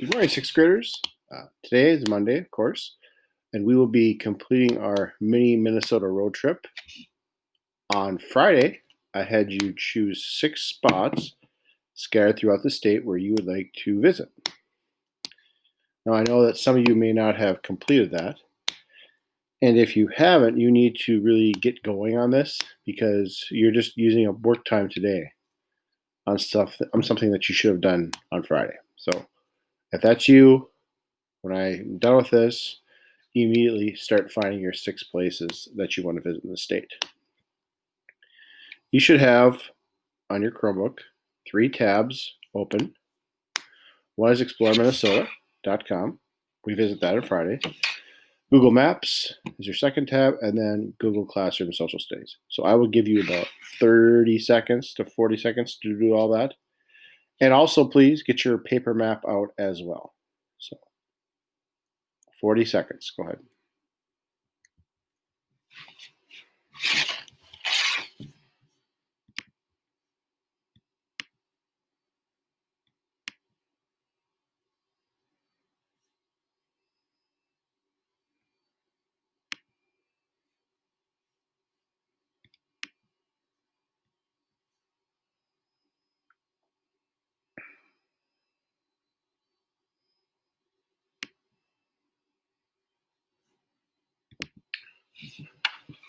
Good morning, sixth graders. Today is Monday, of course, and we will be completing our mini Minnesota road trip. On Friday, I had you choose 6 spots scattered throughout the state where you would like to visit. Now, I know that some of you may not have completed that, and if you haven't, you need to really get going on this because you're just using up work time today on something that you should have done on Friday. So, if that's you, when I'm done with this, you immediately start finding your 6 places that you want to visit in the state. You should have on your Chromebook 3 tabs open. One is exploreminnesota.com. We visit that on Friday. Google Maps is your second tab, and then Google Classroom Social Studies. So I will give you about 30 seconds to 40 seconds to do all that. And also, please get your paper map out as well. So 40 seconds. Go ahead.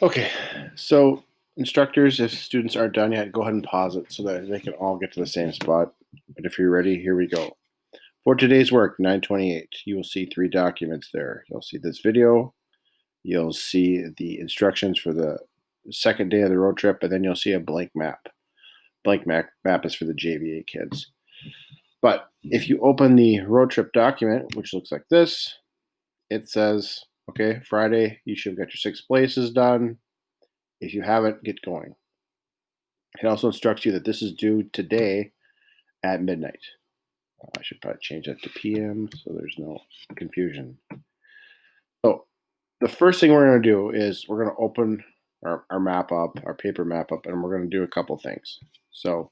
Okay, so instructors, if students aren't done yet, go ahead and pause it so that they can all get to the same spot. But if you're ready, here we go. For today's work, 928, you will see 3 documents there. You'll see this video, you'll see the instructions for the second day of the road trip, and then you'll see a blank map. Blank map is for the JVA kids. But if you open the road trip document, which looks like this, it says, okay, Friday, you should get your 6 places done. If you haven't, get going. It also instructs you that this is due today at midnight. I should probably change that to PM so there's no confusion. So the first thing we're going to do is we're going to open our map up, our paper map up, and we're going to do a couple things. So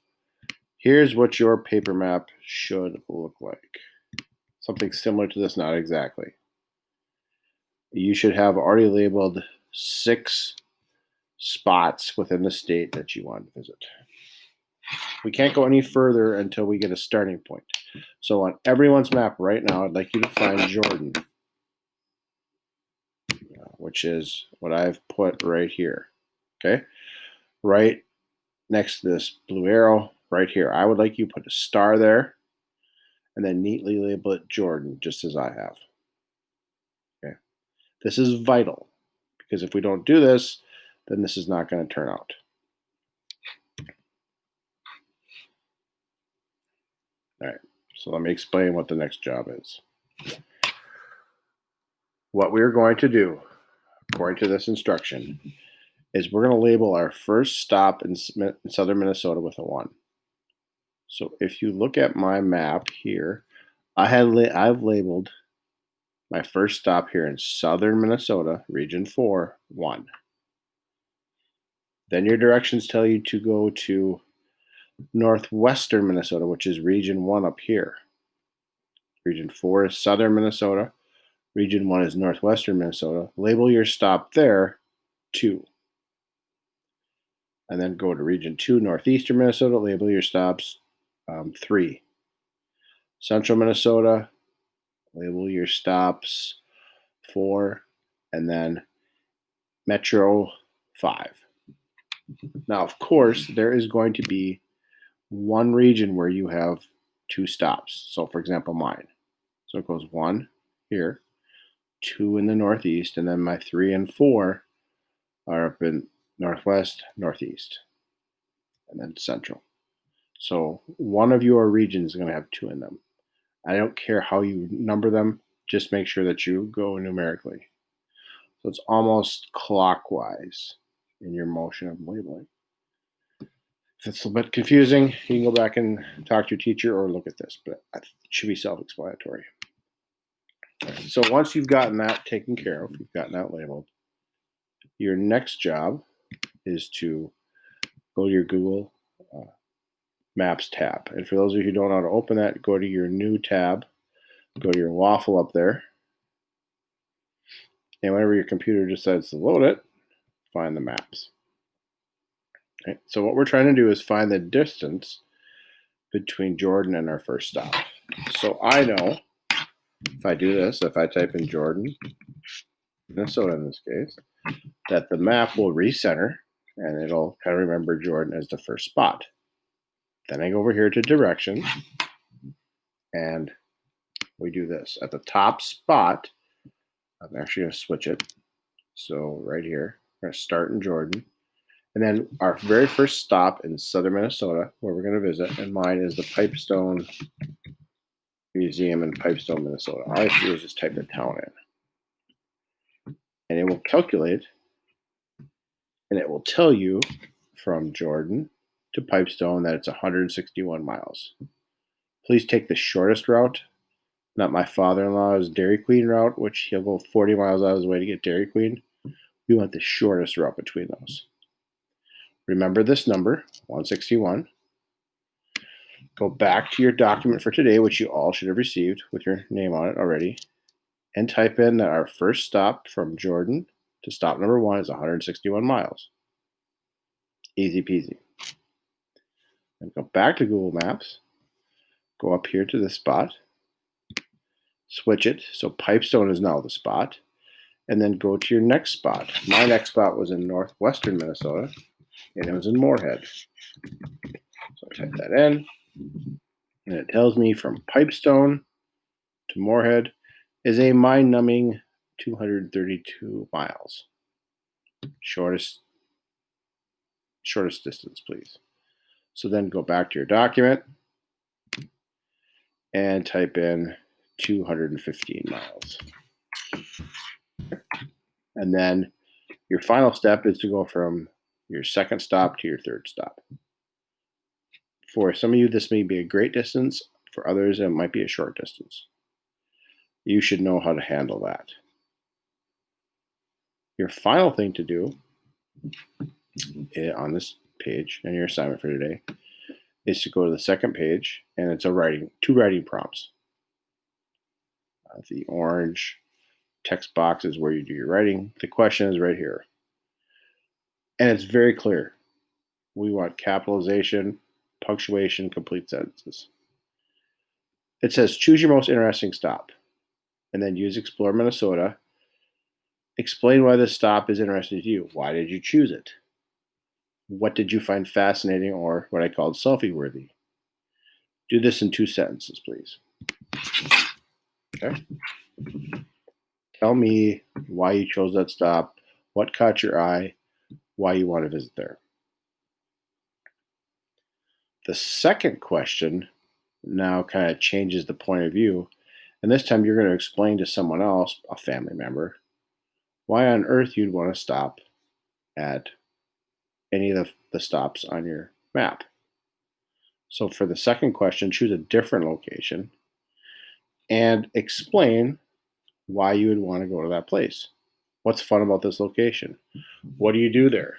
here's what your paper map should look like. Something similar to this, not exactly. You should have already labeled 6 spots within the state that you want to visit. We can't go any further until we get a starting point. So on everyone's map right now, I'd like you to find Jordan, which is what I've put right here. Okay? Right next to this blue arrow right here. I would like you to put a star there and then neatly label it Jordan, just as I have. Okay? This is vital because if we don't do this, then this is not going to turn out. All right, so let me explain what the next job is. What we're going to do, according to this instruction, is we're going to label our first stop in southern Minnesota with a 1. So if you look at my map here, I've labeled my first stop here in southern Minnesota, region 4, 1. Then your directions tell you to go to northwestern Minnesota, which is region 1 up here. Region 4 is southern Minnesota. Region 1 is northwestern Minnesota. Label your stop there 2. And then go to region 2, northeastern Minnesota. Label your stops 3. Central Minnesota. Label your stops 4. And then Metro 5. Now, of course, there is going to be one region where you have 2 stops. So, for example, mine. So it goes 1 here, 2 in the northeast, and then my 3 and 4 are up in northwest, northeast, and then central. So one of your regions is going to have 2 in them. I don't care how you number them, just make sure that you go numerically. So it's almost clockwise in your motion of labeling. If it's a little bit confusing, you can go back and talk to your teacher or look at this, but it should be self-explanatory. So once you've gotten that taken care of, you've gotten that labeled, your next job is to go to your Google Maps tab. And for those of you who don't know how to open that, go to your new tab, Go to your waffle up there. And whenever your computer decides to load it, find the maps. Okay, so what we're trying to do is find the distance between Jordan and our first stop. So I know if I do this, if I type in Jordan, Minnesota in this case, that the map will recenter and it'll kind of remember Jordan as the first spot. Then I go over here to directions and we do this. At the top spot, I'm actually going to switch it. So right here, we're going to start in Jordan. And then our very first stop in southern Minnesota, where we're going to visit, and mine is the Pipestone Museum in Pipestone, Minnesota. All I have to do is just type the town in. And it will calculate, and it will tell you from Jordan to Pipestone that it's 161 miles. Please take the shortest route, not my father-in-law's Dairy Queen route, which he'll go 40 miles out of his way to get Dairy Queen. We want the shortest route between those. Remember this number, 161. Go back to your document for today, which you all should have received with your name on it already, and type in that our first stop from Jordan to stop number 1 is 161 miles. Easy peasy. Then go back to Google Maps, go up here to this spot, switch it, so Pipestone is now the spot, and then go to your next spot. My next spot was in northwestern Minnesota, and it was in Moorhead. So I type that in, and it tells me from Pipestone to Moorhead is a mind-numbing 232 miles. Shortest distance, please. So then go back to your document and type in 215 miles. And then your final step is to go from your second stop to your third stop. For some of you, this may be a great distance. For others, it might be a short distance. You should know how to handle that. Your final thing to do on this page and your assignment for today is to go to the second page, and it's two writing prompts. The orange text box is where you do your writing. The question is right here. And it's very clear. We want capitalization, punctuation, complete sentences. It says, choose your most interesting stop, and then use Explore Minnesota. Explain why this stop is interesting to you. Why did you choose it? What did you find fascinating or what I called selfie-worthy? Do this in 2 sentences, please. Okay. Tell me why you chose that stop, what caught your eye, why you want to visit there. The second question now kind of changes the point of view, and this time you're going to explain to someone else, a family member, why on earth you'd want to stop at any of the stops on your map. So for the second question, choose a different location and explain why you would want to go to that place. What's fun about this location? What do you do there?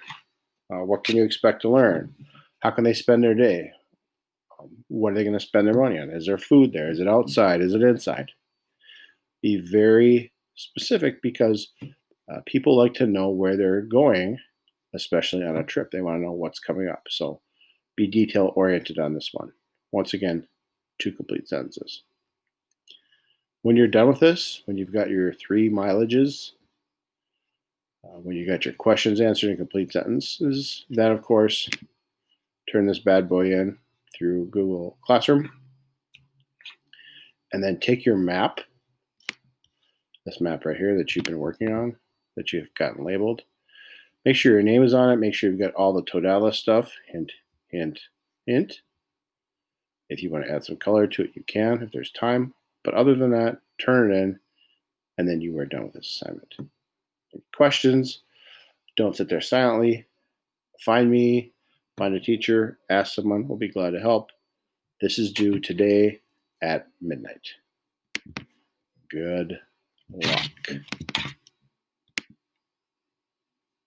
What can you expect to learn? How can they spend their day? What are they going to spend their money on? Is there food there? Is it outside? Is it inside? Be very specific because people like to know where they're going, especially on a trip. They want to know what's coming up. So be detail oriented on this one. Once again, 2 complete sentences. When you're done with this, when you've got your 3 mileages, when you got your questions answered in complete sentences, then of course, turn this bad boy in through Google Classroom. And then take your map, this map right here that you've been working on, that you've gotten labeled. Make sure your name is on it. Make sure you've got all the Todalis stuff. Hint, hint, hint. If you want to add some color to it, you can if there's time. But other than that, turn it in, and then you are done with this assignment. Any questions? Don't sit there silently. Find me, find a teacher, ask someone. We'll be glad to help. This is due today at midnight. Good luck.